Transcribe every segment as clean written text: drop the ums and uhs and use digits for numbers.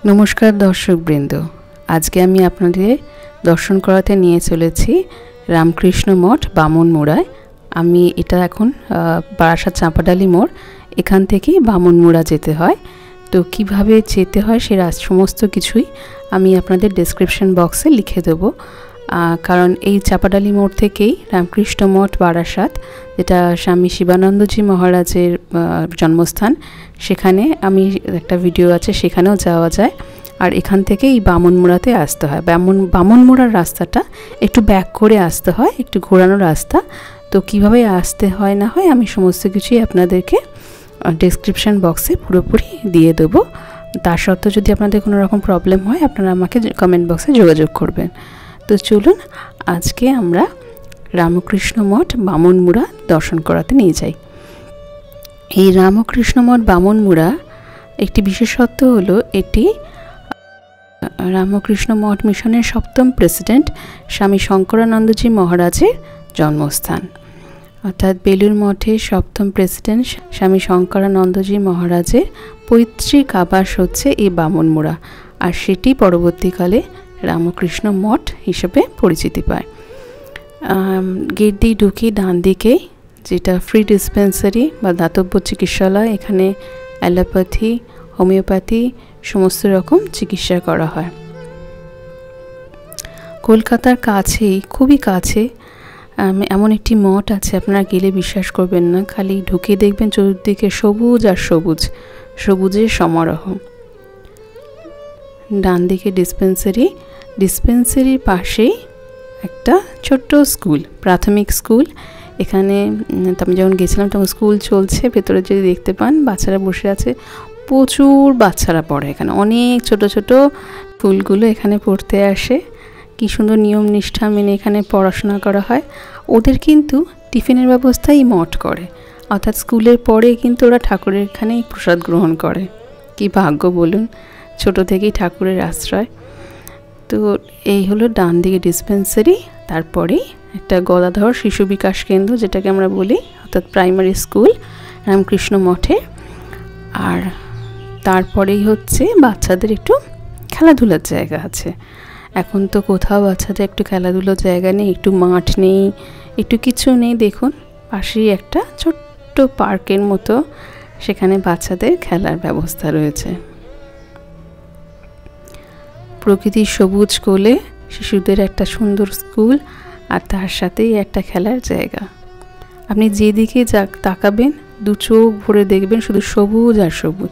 नमस्कार दर्शकबृंद, आज के आमी आपनादेर दर्शन कराते निये चलेछि रामकृष्ण मठ बामनमुड़ाय। आमी एटा एखन बारासात चापाडाली मोड़, एखान थेके बामनमुड़ा जेते हय। तो किभाबे जेते हय सेटा समस्त किछुई आमी आपनादेर डेसक्रिपशन बक्से लिखे देब, कारण এই চাপাডালি মোড় থেকেই রামকৃষ্ণ মঠ বারাসাত, যেটা স্বামী শিবানন্দজি মহারাজের জন্মস্থান, সেখানে আমি একটা ভিডিও আছে, সেখানেও যাওয়া যায়। আর এখান থেকে এই বামনমুড়াতে আসতে হয়। বামনমুড়ার রাস্তাটা একটু ব্যাক করে আসতে হয়, একটু ঘোরানো রাস্তা। তো কিভাবে আসতে হয় না হয় আমি সমস্ত কিছুই আপনাদেরকে ডেসক্রিপশন বক্সে পুরোপুরি দিয়ে দেবো। তার সত্ত্বেও যদি আপনাদের কোনো রকম প্রবলেম হয় আপনারা আমাকে কমেন্ট বক্সে যোগাযোগ করবেন। তো চলুন আজকে আমরা রামকৃষ্ণ মঠ বামনমুড়া দর্শন করাতে নিয়ে যাই। এই রামকৃষ্ণ মঠ বামনমুড়া একটি বিশেষত্ব হলো এটি রামকৃষ্ণ মঠ মিশনের সপ্তম প্রেসিডেন্ট স্বামী শঙ্করানন্দজি মহারাজের জন্মস্থান। অর্থাৎ বেলুর মঠের সপ্তম প্রেসিডেন্ট স্বামী শঙ্করানন্দজি মহারাজের পৈতৃক আবাস হচ্ছে এই বামনমুড়া, আর সেটি পরবর্তীকালে রামকৃষ্ণ মঠ হিসেবে পরিচিতি পায়। গেট দিয়ে ঢুকি ডান দিকে যেটা ফ্রি ডিসপেন্সারি বা দাতব্য চিকিৎসালয়, এখানে অ্যালোপ্যাথি, হোমিওপ্যাথি সমস্ত রকম চিকিৎসা করা হয়। কলকাতার কাছেই, খুবই কাছে এমন একটি মঠ আছে, আপনারা গেলে বিশ্বাস করবেন না, খালি ঢুকে দেখবেন চতুর্দিকে সবুজ আর সবুজ, সবুজের সমারোহ। ডান দিকে ডিসপেন্সারির পাশেই একটা ছোট্ট স্কুল, প্রাথমিক স্কুল। এখানে আমি যখন গেছিলাম তখন স্কুল চলছে, ভেতরে যদি দেখতে পান বাচ্চারা বসে আছে, প্রচুর বাচ্চারা পড়ে এখানে, অনেক ছোট ছোট স্কুলগুলো এখানে পড়তে আসে। কি সুন্দর নিয়ম নিষ্ঠা মেনে এখানে পড়াশোনা করা হয়। ওদের কিন্তু টিফিনের ব্যবস্থাই মঠ করে, অর্থাৎ স্কুলের পরে কিন্তু ওরা ঠাকুরের এখানেই প্রসাদ গ্রহণ করে। কি ভাগ্য বলুন, ছোট থেকেই ঠাকুরের আশ্রয়। তো এই হলো ডান দিকে ডিসপেন্সারি, তারপরেই একটা গদাধর শিশু বিকাশ কেন্দ্র যেটাকে আমরা বলি, অর্থাৎ প্রাইমারি স্কুল রামকৃষ্ণ মঠে। আর তারপরেই হচ্ছে বাচ্চাদের একটু খেলাধুলার জায়গা আছে। এখন তো কোথাও বাচ্চাদের একটু খেলাধুলার জায়গা নেই, একটু মাঠ নেই, একটু কিছু নেই। দেখুন পাশেই একটা ছোট্ট পার্কের মতো, সেখানে বাচ্চাদের খেলার ব্যবস্থা রয়েছে। প্রকৃতির সবুজ কোলে শিশুদের একটা সুন্দর স্কুল, আর তার সাথেই একটা খেলার জায়গা। আপনি যেদিকে তাকাবেন দু চোখ ভরে দেখবেন শুধু সবুজ আর সবুজ।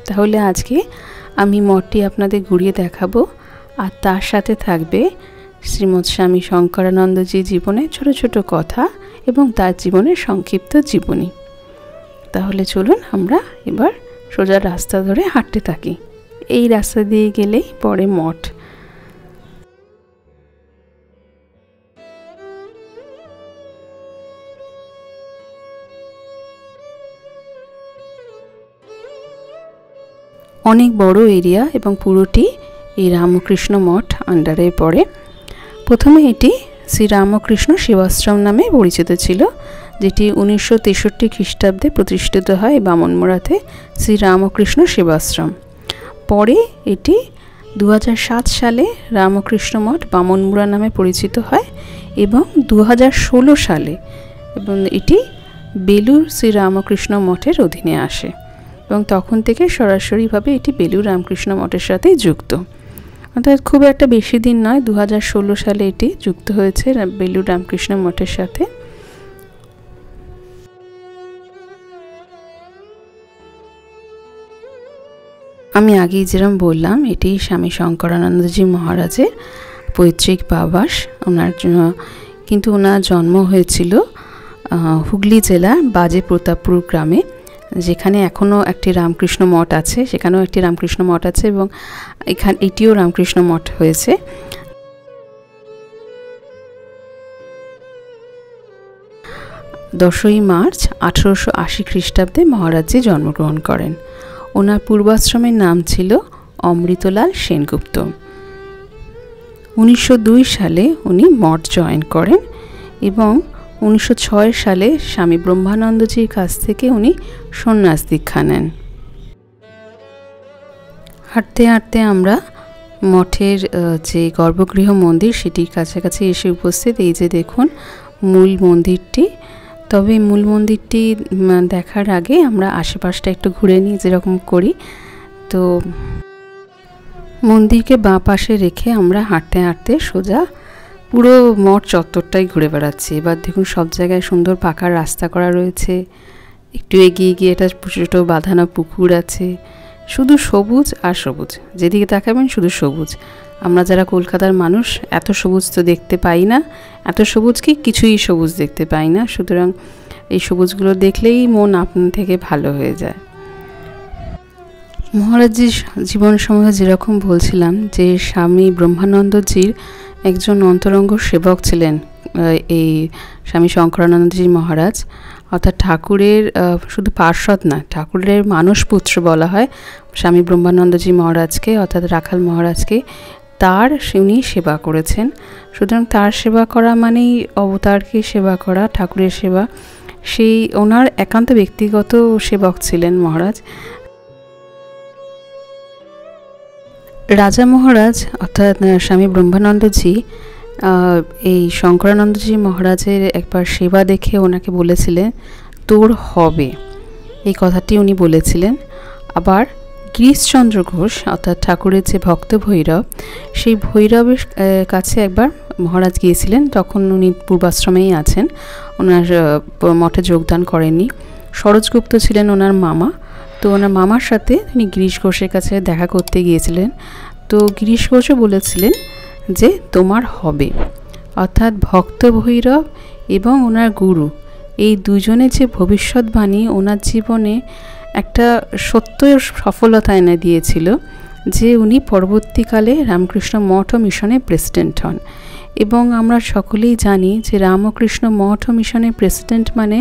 তাহলে আজকে আমি মঠটি আপনাদের ঘুরিয়ে দেখাবো, আর তার সাথে থাকবে শ্রীমৎ স্বামী শঙ্করানন্দজি জীবনের ছোট ছোট কথা এবং তার জীবনের সংক্ষিপ্ত জীবনী। তাহলে চলুন আমরা এবার সোজা রাস্তা ধরে হাঁটতে থাকি। এই রাস্তা দিয়ে গেলেই পরে মঠ। অনেক বড় এরিয়া এবং পুরোটি এই রামকৃষ্ণ মঠ আন্ডারে পড়ে। প্রথমে এটি শ্রী রামকৃষ্ণ সেবাশ্রম নামে পরিচিত ছিল, যেটি 1963 খ্রিস্টাব্দে প্রতিষ্ঠিত হয় বামনমুড়াতে শ্রী রামকৃষ্ণ সেবাশ্রম। পরে এটি 2007 সালে রামকৃষ্ণ মঠ বামনমুড়া নামে পরিচিত হয় এবং 2016 সালে এবং এটি বেলুর শ্রী রামকৃষ্ণ মঠের অধীনে আসে এবং তখন থেকে সরাসরিভাবে এটি বেলুর রামকৃষ্ণ মঠের সাথেই যুক্ত। অর্থাৎ খুব একটা বেশি দিন নয়, 2016 সালে এটি যুক্ত হয়েছে বেলুর রামকৃষ্ণ মঠের সাথে। আমি আগেই যেরকম বললাম, এটি স্বামী শঙ্করানন্দজি মহারাজের পৈতৃক আবাস। কিন্তু ওনার জন্ম হয়েছিল হুগলি জেলার বাজে প্রতাপপুর গ্রামে, যেখানে এখনও একটি রামকৃষ্ণ মঠ আছে, সেখানেও একটি রামকৃষ্ণ মঠ আছে এবং এটিও রামকৃষ্ণ মঠ হয়েছে। দশই মার্চ 1880 খ্রিস্টাব্দে মহারাজজি জন্মগ্রহণ করেন। ওনার পূর্বাশ্রমের নাম ছিল অমৃতলাল সেনগুপ্ত। 1902 সালে উনি মঠ জয়েন করেন এবং 1906 সালে স্বামী ব্রহ্মানন্দজির কাছ থেকে উনি সন্ন্যাস দীক্ষা নেন। হাঁটতে হাঁটতে আমরা মঠের যে গর্ভগৃহ মন্দির সেটির কাছাকাছি এসে উপস্থিত। এই যে দেখুন মূল মন্দিরটি। তবে মূল মন্দিরটি দেখার আগে আমরা আশেপাশটা একটু ঘুরে নিই যেরকম করি। তো মন্দিরকে বাঁ পাশে রেখে আমরা হাঁটতে হাঁটতে সোজা পুরো মঠ চত্বরটাই ঘুরে বেড়াচ্ছি। এবার দেখুন সব জায়গায় সুন্দর পাকা রাস্তা করা রয়েছে। একটু এগিয়ে গিয়ে এটা ছোটো বাঁধানো পুকুর আছে, শুধু সবুজ আর সবুজ, যেদিকে তাকাবেন শুধু সবুজ। আমরা যারা কলকাতার মানুষ এত সবুজ তো দেখতে পাই না, এত সবুজ কি কিছুই সবুজ দেখতে পাই না। সুতরাং এই সবুজগুলো দেখলেই মন আপনা থেকে ভালো হয়ে যায়। মহারাজজির জীবন সম্বন্ধে যেরকম বলছিলাম যে স্বামী ব্রহ্মানন্দজির একজন অন্তরঙ্গ সেবক ছিলেন এই স্বামী শঙ্করানন্দজি মহারাজ, অর্থাৎ ঠাকুরের শুধু পার্ষদ না, ঠাকুরের মানসপুত্র বলা হয় স্বামী ব্রহ্মানন্দজি মহারাজকে, অর্থাৎ রাখাল মহারাজকে। তার উনি সেবা করেছেন। সুতরাং তার সেবা করা মানেই অবতারকে সেবা করা, ঠাকুরের সেবা। সেই ওনার একান্ত ব্যক্তিগত সেবক ছিলেন মহারাজ। রাজা মহারাজ অর্থাৎ স্বামী ব্রহ্মানন্দজি এই শঙ্করানন্দজি মহারাজের একবার সেবা দেখে ওনাকে বলেছিলেন তোর হবে, এই কথাটি উনি বলেছিলেন। আবার গিরিশচন্দ্র ঘোষ অর্থাৎ ঠাকুরের যে ভক্ত ভৈরব, সেই ভৈরবের কাছে একবার মহারাজ গিয়েছিলেন। তখন উনি পূর্বাশ্রমেই আছেন, ওনার মঠে যোগদান করেননি। সরোজগুপ্ত ছিলেন ওনার মামা। তো ওনার মামার সাথে তিনি গিরিশ ঘোষের কাছে দেখা করতে গিয়েছিলেন। তো গিরিশ ঘোষও বলেছিলেন যে তোমার হবে, অর্থাৎ ভক্ত ভৈরব এবং ওনার গুরু এই দুজনের যে ভবিষ্যৎবাণী ওনার জীবনে একটা সত্য সফলতা এনে দিয়েছিল যে উনি পরবর্তীকালে রামকৃষ্ণ মঠ ও মিশনের প্রেসিডেন্ট হন। এবং আমরা সকলেই জানি যে রামকৃষ্ণ মঠ ও মিশনের প্রেসিডেন্ট মানে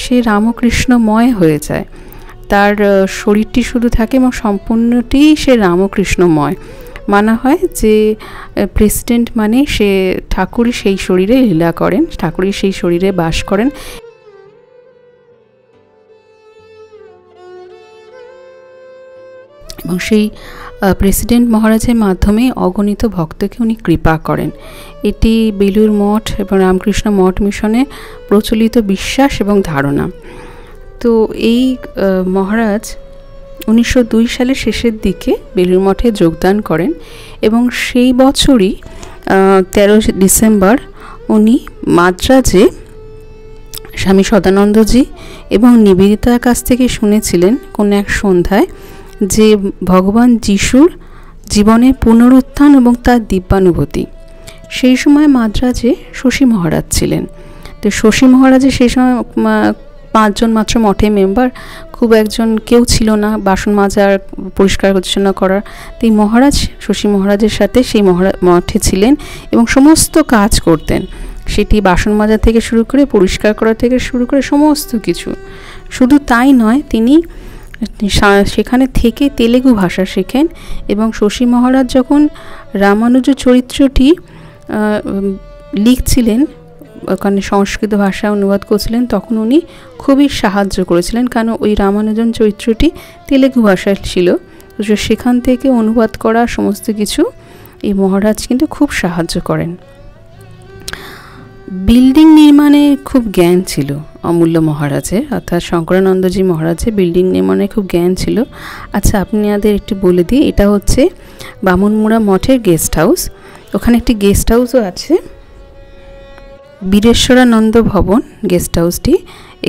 সে রামকৃষ্ণময় হয়ে যায়, তার শরীরটি শুধু থাকে এবং সম্পূর্ণটি সে রামকৃষ্ণময় মানা হয়। যে প্রেসিডেন্ট মানে সে ঠাকুরই সেই শরীরে লীলা করেন, ঠাকুরই সেই শরীরে বাস করেন। এবং সেই প্রেসিডেন্ট মহারাজের মাধ্যমে অগণিত ভক্তকে উনি কৃপা করেন। এটি বেলুড় মঠ এবং রামকৃষ্ণ মঠ মিশনে প্রচলিত বিশ্বাস এবং ধারণা। তো এই মহারাজ 1902 সালের শেষের দিকে বেলুড় মঠে যোগদান করেন এবং সেই বছরই 13 ডিসেম্বর উনি মাদ্রাজে স্বামী সদানন্দজি এবং নিবেদিতার কাছ থেকে শুনেছিলেন কোন এক সন্ধ্যায় যে ভগবান যিশুর জীবনের পুনরুত্থান এবং তার দিব্যানুভূতি। সেই সময় মাদ্রাজে শশী মহারাজ ছিলেন। তো শশী মহারাজের সেই সময় 5 জন মাত্র মঠে মেম্বার, খুব একজন কেউ ছিল না বাসন মাজার পরিষ্কার পরিচ্ছন্ন করার। তো এই মহারাজ শশী মহারাজের সাথে সেই মঠে ছিলেন এবং সমস্ত কাজ করতেন। সেটি বাসন মাজা থেকে শুরু করে পরিষ্কার করা থেকে শুরু করে সমস্ত কিছু। শুধু তাই নয়, তিনি সেখানে থেকে তেলেগু ভাষা শেখেন এবং শশী মহারাজ যখন রামানুজ চরিত্রটি লিখছিলেন, ওখানে সংস্কৃত ভাষায় অনুবাদ করছিলেন, তখন উনি খুবই সাহায্য করেছিলেন, কারণ ওই রামানুজন চরিত্রটি তেলেগু ভাষায় ছিল। তো সেখান থেকে অনুবাদ করা সমস্ত কিছু এই মহারাজ কিন্তু খুব সাহায্য করেন। বিল্ডিং নির্মাণে খুব জ্ঞান ছিল অমূল্য মহারাজের, অর্থাৎ শঙ্করানন্দজি মহারাজের বিল্ডিং নির্মাণে খুব জ্ঞান ছিল। আচ্ছা, আপনাদের একটু বলে দিই, এটা হচ্ছে বামুনমুড়া মঠের গেস্ট হাউস। ওখানে একটি গেস্ট হাউসও আছে, বীরেশ্বরানন্দ ভবন গেস্ট হাউসটি।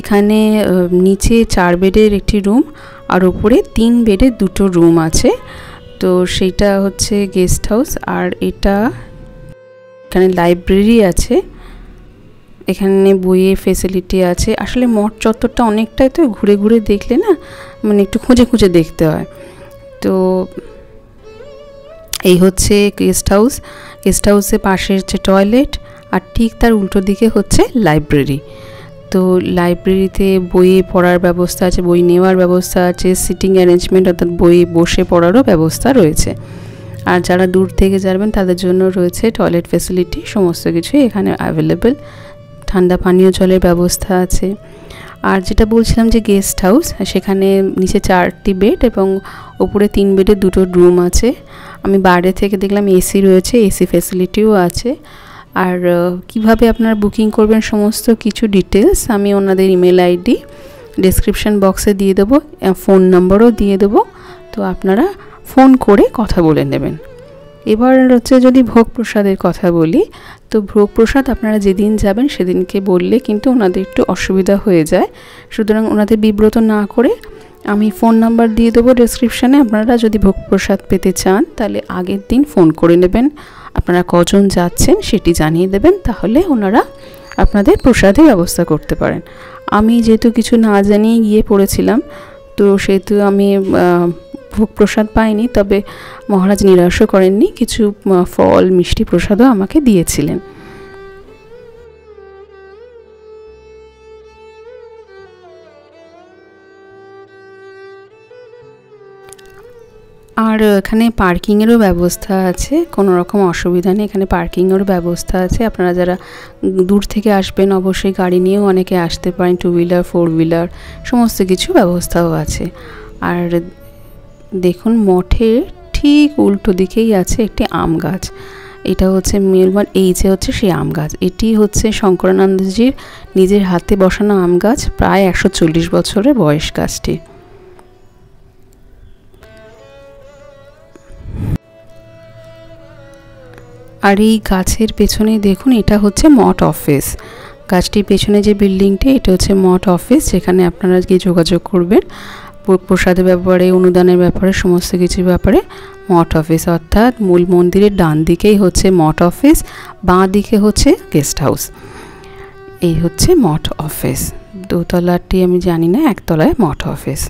এখানে নিচে 4 বেডের একটি রুম আর উপরে 3 বেডের 2টো রুম আছে। তো সেইটা হচ্ছে গেস্ট হাউস। আর এটা এখানে লাইব্রেরি আছে, এখানে বইয়ের ফেসিলিটি আছে। আসলে মঠ চত্বরটা অনেকটাই, তো ঘুরে ঘুরে দেখলে না মানে একটু খুঁজে খুঁজে দেখতে হয়। তো এই হচ্ছে গেস্ট হাউস। গেস্ট হাউসের পাশে হচ্ছে টয়লেট আর ঠিক তার উল্টো দিকে হচ্ছে লাইব্রেরি। তো লাইব্রেরিতে বই পড়ার ব্যবস্থা আছে, বই নেওয়ার ব্যবস্থা আছে, সিটিং অ্যারেঞ্জমেন্ট অর্থাৎ বই বসে পড়ারও ব্যবস্থা রয়েছে। আর যারা দূর থেকে যাবেন তাদের জন্য রয়েছে টয়লেট ফ্যাসিলিটি, সমস্ত কিছুই এখানে অ্যাভেলেবেল। ঠান্ডা পানীয় জলের ব্যবস্থা আছে। আর যেটা বলছিলাম যে গেস্ট হাউস, সেখানে নিচে 4টি বেড এবং ওপরে 3 বেডে 2টো রুম আছে। আমি বাইরে থেকে দেখলাম এসি রয়েছে, এসি ফ্যাসিলিটিও আছে। আর কিভাবে আপনারা বুকিং করবেন সমস্ত কিছু ডিটেলস আমি ওনাদের ইমেল আইডি ডেসক্রিপশন বক্সে দিয়ে দেবো, ফোন নম্বরও দিয়ে দেবো। তো আপনারা ফোন করে কথা বলে নেবেন। এবার হচ্ছে যদি ভোগ প্রসাদের কথা বলি, তো ভোগ প্রসাদ আপনারা যেদিন যাবেন সেদিনকে বললে কিন্তু ওনাদের একটু অসুবিধা হয়ে যায়। সুতরাং ওনাদের বিব্রত না করে আমি ফোন নাম্বার দিয়ে দেবো ডেসক্রিপশানে। আপনারা যদি ভোগ প্রসাদ পেতে চান তাহলে আগের দিন ফোন করে নেবেন, আপনারা কজন যাচ্ছেন সেটি জানিয়ে দেবেন, তাহলে ওনারা আপনাদের প্রসাদের ব্যবস্থা করতে পারেন। আমি যেহেতু কিছু না জানিয়ে গিয়ে পড়েছিলাম, তো সেহেতু আমি ভোগ প্রসাদ পাইনি, তবে মহারাজ নিরাশও করেননি, কিছু ফল মিষ্টি প্রসাদও আমাকে দিয়েছিলেন। আর এখানে পার্কিংয়েরও ব্যবস্থা আছে, কোনো রকম অসুবিধা নেই, এখানে পার্কিংয়েরও ব্যবস্থা আছে। আপনারা যারা দূর থেকে আসবেন অবশ্যই গাড়ি নিয়েও অনেকে আসতে পারেন, 2 হুইলার 4 হুইলার সমস্ত কিছু ব্যবস্থাও আছে। আর দেখুন মঠের ঠিক উল্টো দিকেই আছে একটি আম গাছ, এটা হচ্ছে মেলবর্ন, এই যে হচ্ছে সেই আম গাছ, এটি হচ্ছে শঙ্করানন্দজির নিজের হাতে বসানো আম গাছ, প্রায় 140 বছরের বয়স গাছটি। আর এই গাছের পেছনে দেখুন এটা হচ্ছে মঠ অফিস, গাছটির পেছনে যে বিল্ডিংটি এটা হচ্ছে মঠ অফিস, যেখানে আপনারা গিয়ে যোগাযোগ করবেন প্রসাদের ব্যাপারে, অনুদানের ব্যাপারে, সমস্ত কিছুর ব্যাপারে। মঠ অফিস অর্থাৎ মূল মন্দিরের ডান দিকেই হচ্ছে মঠ অফিস, বাঁ দিকে হচ্ছে গেস্ট হাউস। এই হচ্ছে মঠ অফিস, দোতলাটি আমি জানি না, একতলায় মঠ অফিস।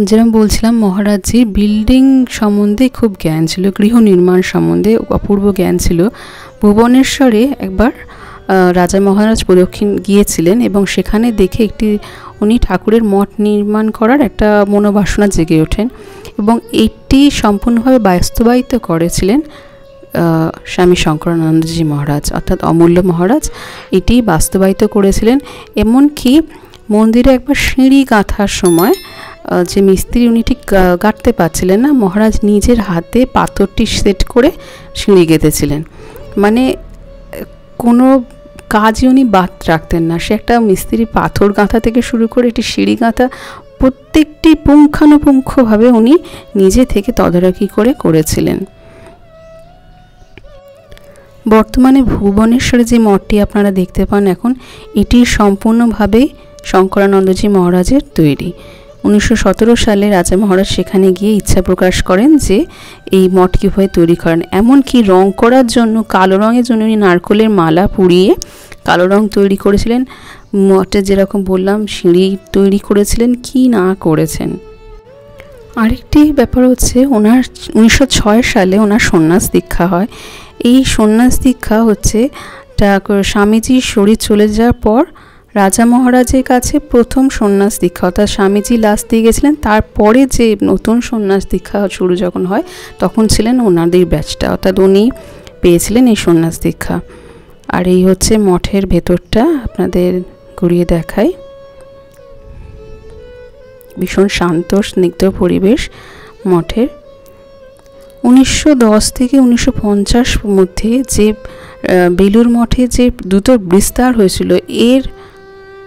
যেরকম বলছিলাম মহারাজজির বিল্ডিং সম্বন্ধে খুব জ্ঞান ছিল, গৃহ নির্মাণ সম্বন্ধে অপূর্ব জ্ঞান ছিল। ভুবনেশ্বরে একবার রাজা মহারাজ প্রদক্ষিণ গিয়েছিলেন এবং সেখানে দেখে উনি ঠাকুরের মঠ নির্মাণ করার একটা মনোবাসনা জেগে ওঠেন এবং এটি সম্পূর্ণভাবে বাস্তবায়িত করেছিলেন স্বামী শঙ্করানন্দজি মহারাজ, অর্থাৎ অমূল্য মহারাজ এটি বাস্তবায়িত করেছিলেন। এমনকি মন্দিরে একবার সিঁড়ি গাঁথার সময় যে মিস্ত্রি উনি ঠিক গাঁথতে পারছিলেন না, মহারাজ নিজের হাতে পাথরটি সেট করে সিঁড়ি গেঁথেছিলেন। মানে কোনো কাজই উনি বাদ রাখতেন না, সে একটা মিস্ত্রি পাথর গাঁথা থেকে শুরু করে এটি সিঁড়ি গাঁথা প্রত্যেকটি পুঙ্খানুপুঙ্খভাবে উনি নিজে থেকে তদারকি করেছিলেন। বর্তমানে ভুবনেশ্বরে যে মঠটি আপনারা দেখতে পান এখন, এটি সম্পূর্ণভাবে শঙ্করানন্দজি মহারাজের তৈরি। 1917 সালে রাজা মহারাজ সেখানে গিয়ে ইচ্ছা প্রকাশ করেন যে এই মঠ কীভাবে তৈরি করেন, এমনকি রং করার জন্য কালো রঙের জন্য উনি নারকেলের মালা পুড়িয়ে কালো রং তৈরি করেছিলেন। মঠে যেরকম বললাম সিঁড়ি তৈরি করেছিলেন, কি না করেছেন। আরেকটি ব্যাপার হচ্ছে ওনার 1906 সালে ওনার সন্ন্যাস দীক্ষা হয়। এই সন্ন্যাস দীক্ষা হচ্ছে স্বামীজির শরীর চলে যাওয়ার পর রাজা মহারাজের কাছে প্রথম সন্ন্যাস দীক্ষা, অর্থাৎ স্বামীজি লাস্ট দিয়ে গেছিলেন, তারপরে যে নতুন সন্ন্যাস দীক্ষা শুরু যখন হয় তখন ছিলেন ওনাদের ব্যাচটা, অর্থাৎ উনি পেয়েছিলেন এই সন্ন্যাস দীক্ষা। আর এই হচ্ছে মঠের ভেতরটা, আপনাদের ঘুরিয়ে দেখাই। ভীষণ শান্ত স্নিগ্ধ পরিবেশ মঠের। 1910 থেকে 1950 মধ্যে যে বেলুর মঠে যে দ্রুত বিস্তার হয়েছিল, এর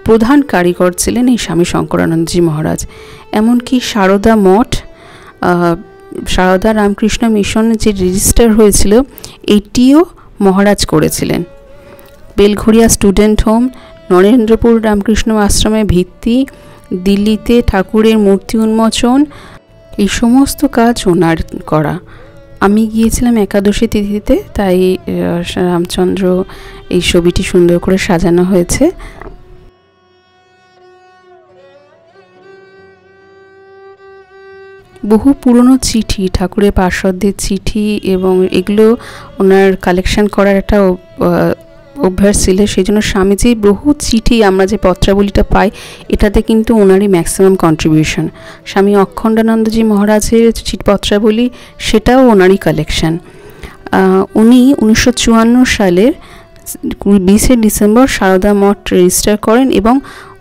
প্রধান কারিগর ছিলেন এই স্বামী শঙ্করানন্দজি মহারাজ। এমনকি সারদা মঠ, সারদা রামকৃষ্ণ মিশন যে রেজিস্টার হয়েছিল এটিও মহারাজ করেছিলেন। বেলঘরিয়া স্টুডেন্ট হোম, নরেন্দ্রপুর রামকৃষ্ণ আশ্রমের ভিত্তি, দিল্লিতে ঠাকুরের মূর্তি উন্মোচন, এই সমস্ত কাজ ওনার করা। আমি গিয়েছিলাম একাদশী তিথিতে, তাই রামচন্দ্র এই ছবিটি সুন্দর করে সাজানো হয়েছে। বহু পুরনো চিঠি, ঠাকুরের পার্শ্বদের চিঠি, এবং এগুলো ওনার কালেকশন করার একটা অভ্যাস ছিল, সেই জন্য স্বামীজি বহু চিঠি, আমরা যে পত্রাবলীটা পাই এটাতে কিন্তু ওনারই ম্যাক্সিমাম কন্ট্রিবিউশন। স্বামী অখণ্ডানন্দজি মহারাজের পত্রাবলী সেটাও ওনারই কালেকশন। উনি 1954 সালের 20 ডিসেম্বর সারদা মঠ রেজিস্টার করেন এবং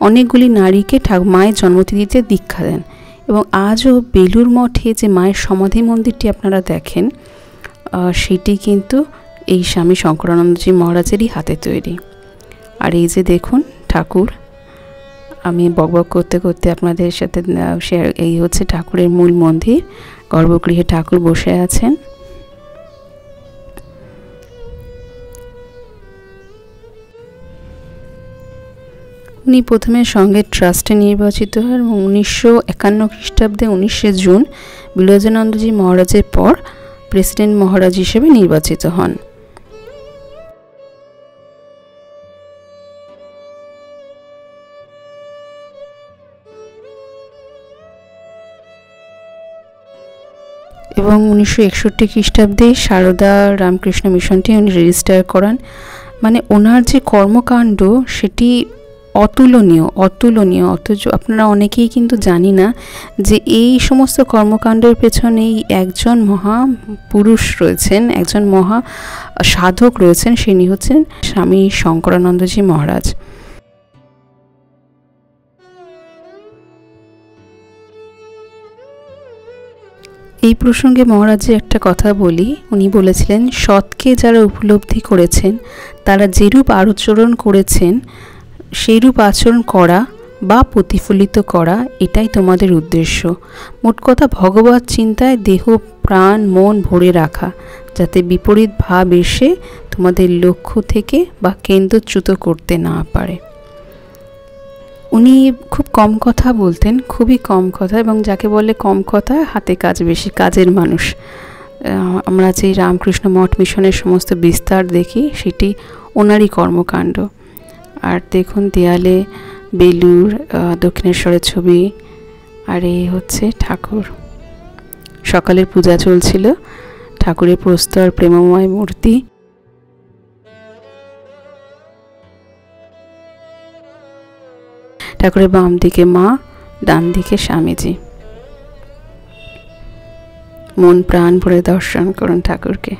অনেকগুলি নারীকে মায়ের জন্মতিথিতে দীক্ষা দেন। এবং আজও বেলুর মঠে যে মায়ের সমাধি মন্দিরটি আপনারা দেখেন, সেটি কিন্তু এই স্বামী শঙ্করানন্দজি মহারাজেরই হাতে তৈরি। আর এই যে দেখুন ঠাকুর, আমি বকবক করতে করতে আপনাদের সাথে শেয়ার, এই হচ্ছে ঠাকুরের মূল মন্দির। গর্ভগৃহে ঠাকুর বসে আছেন। উনি প্রথমে সঙ্ঘের ট্রাস্টে নির্বাচিত হন এবং 1951 খ্রিস্টাব্দে 19শে জুন বিলোচনানন্দজি মহারাজের পর প্রেসিডেন্ট মহারাজ হিসেবে নির্বাচিত হন। এবং 1961 খ্রিস্টাব্দে সারদা রামকৃষ্ণ মিশনটি উনি রেজিস্টার করান। মানে ওনার যে কর্মকাণ্ড সেটি অতুলনীয় অতুলনীয়। অথচ আপনারা অনেকেই কিন্তু জানি না যে এই সমস্ত কর্মকাণ্ডের পেছনেই একজন মহাপুরুষ রয়েছেন, একজন মহা সাধক রয়েছেন, তিনি হচ্ছেন স্বামী শঙ্করানন্দজি মহারাজ। এই প্রসঙ্গে মহারাজের একটা কথা বলি। উনি বলেছিলেন, সৎকে যারা উপলব্ধি করেছেন তারা যেরূপ আচরণ করেছেন সেইরূপ আচরণ করা বা প্রতিফলিত করা, এটাই তোমাদের উদ্দেশ্য। মোট কথা ভগবত চিন্তায় দেহ প্রাণ মন ভরে রাখা, যাতে বিপরীত ভাব এসে তোমাদের লক্ষ্য থেকে বা কেন্দ্রচ্যুত করতে না পারে। উনি খুব কম কথা বলতেন, খুবই কম কথা, এবং যাকে বলে কম কথা হাতে কাজ বেশি, কাজের মানুষ। আমরা যে রামকৃষ্ণ মঠ মিশনের সমস্ত বিস্তার দেখি সেটি ওনারই কর্মকাণ্ড। আর দেখুন দেয়ালে বেলুর দক্ষিণেশ্বরের ছবি, আর এই হচ্ছে ঠাকুর। সকালের পূজা চলছিল, ঠাকুরের প্রস্তর প্রেমময় মূর্তি। ঠাকুরের বাম দিকে মা, ডান দিকে স্বামীজি। মন প্রাণ ভরে দর্শন করুন ঠাকুরকে।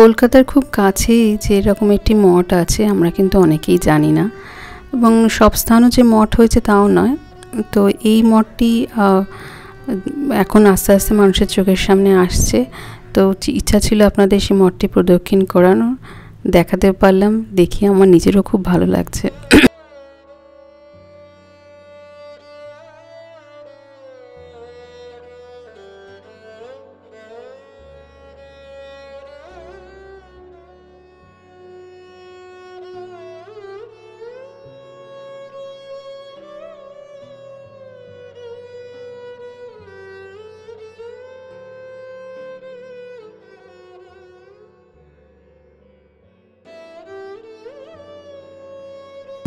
কলকাতার খুব কাছেই যে এরকম একটি মঠ আছে আমরা কিন্তু অনেকেই জানি না, এবং সব স্থানও যে মঠ হয়েছে তাও নয়। তো এই মঠটি এখন আস্তে আস্তে মানুষের চোখের সামনে আসছে। তো ইচ্ছা ছিল আপনাদের সেই মঠটি প্রদক্ষিণ করানো, দেখাতে পারলাম, দেখি আমার নিজেরও খুব ভালো লাগছে।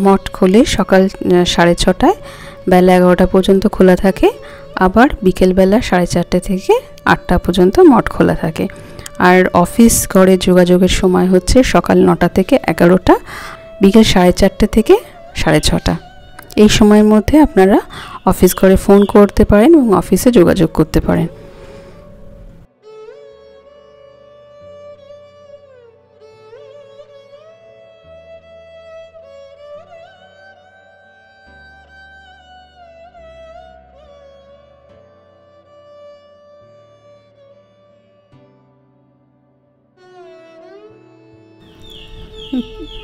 মঠ খোলে সকাল 6:30, বেলা 11টা পর্যন্ত খোলা থাকে। আবার বিকেলবেলা 4:30 থেকে 8টা পর্যন্ত মঠ খোলা থাকে। আর অফিস ঘরে যোগাযোগের সময় হচ্ছে সকাল 9টা থেকে 11টা, বিকেল 4:30 থেকে 6:30। এই সময়ের মধ্যে আপনারা অফিস ঘরে ফোন করতে পারেন এবং অফিসে যোগাযোগ করতে পারেন।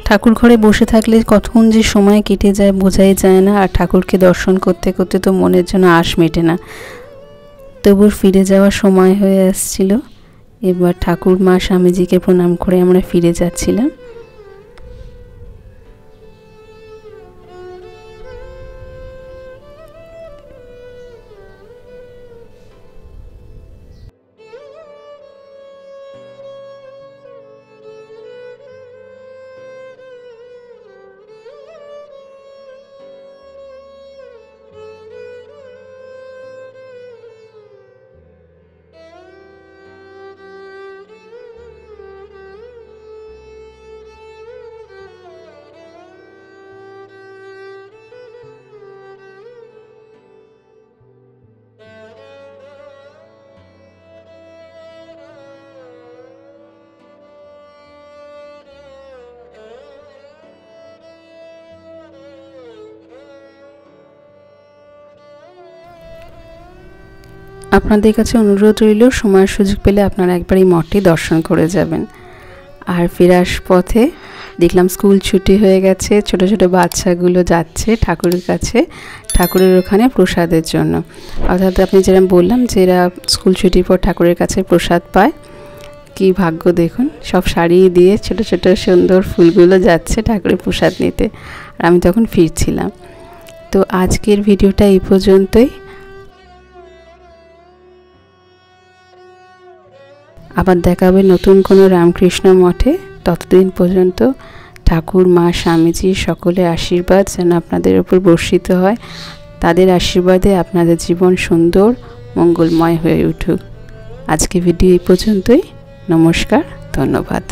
ঠাকুর ঘরে বসে থাকলে কতক্ষণ যে সময় কেটে যায় বোঝাই যায় না। আর ঠাকুরকে দর্শন করতে করতে তো মনের জন্য আশ মেটে না। তবু ফিরে যাওয়ার সময় হয়ে আসছিল। এবার ঠাকুর মা স্বামীজিকে প্রণাম করে আমরা ফিরে যাচ্ছিলাম। আপনাদের কাছে অনুরোধ রইল সময় সুযোগ পেলে আপনারা একবার এই মঠটি দর্শন করে যাবেন। আর ফেরার পথে দেখলাম স্কুল ছুটি হয়ে গেছে, ছোট ছোট বাচ্চাগুলো যাচ্ছে ঠাকুরের কাছে, ঠাকুরের ওখানে প্রসাদের জন্য। অর্থাৎ আপনি যেরকম বললাম যে এরা স্কুল ছুটির পর ঠাকুরের কাছে প্রসাদ পায়। কি ভাগ্য দেখুন, সব শাড়ি দিয়ে ছোট ছোট সুন্দর ফুলগুলো যাচ্ছে ঠাকুরের প্রসাদ নিতে, আর আমি তখন ফিরছিলাম। তো আজকের ভিডিওটা এই পর্যন্তই। আবার দেখা হবে নতুন কোনো রামকৃষ্ণ মঠে। ততদিন পর্যন্ত ঠাকুর, মা, স্বামীজি সকলের আশীর্বাদ যেন আপনাদের উপর বর্ষিত হয়। তাদের আশীর্বাদে আপনাদের জীবন সুন্দর মঙ্গলময় হয়ে উঠুক। আজকে ভিডিও এই পর্যন্তই। নমস্কার, ধন্যবাদ।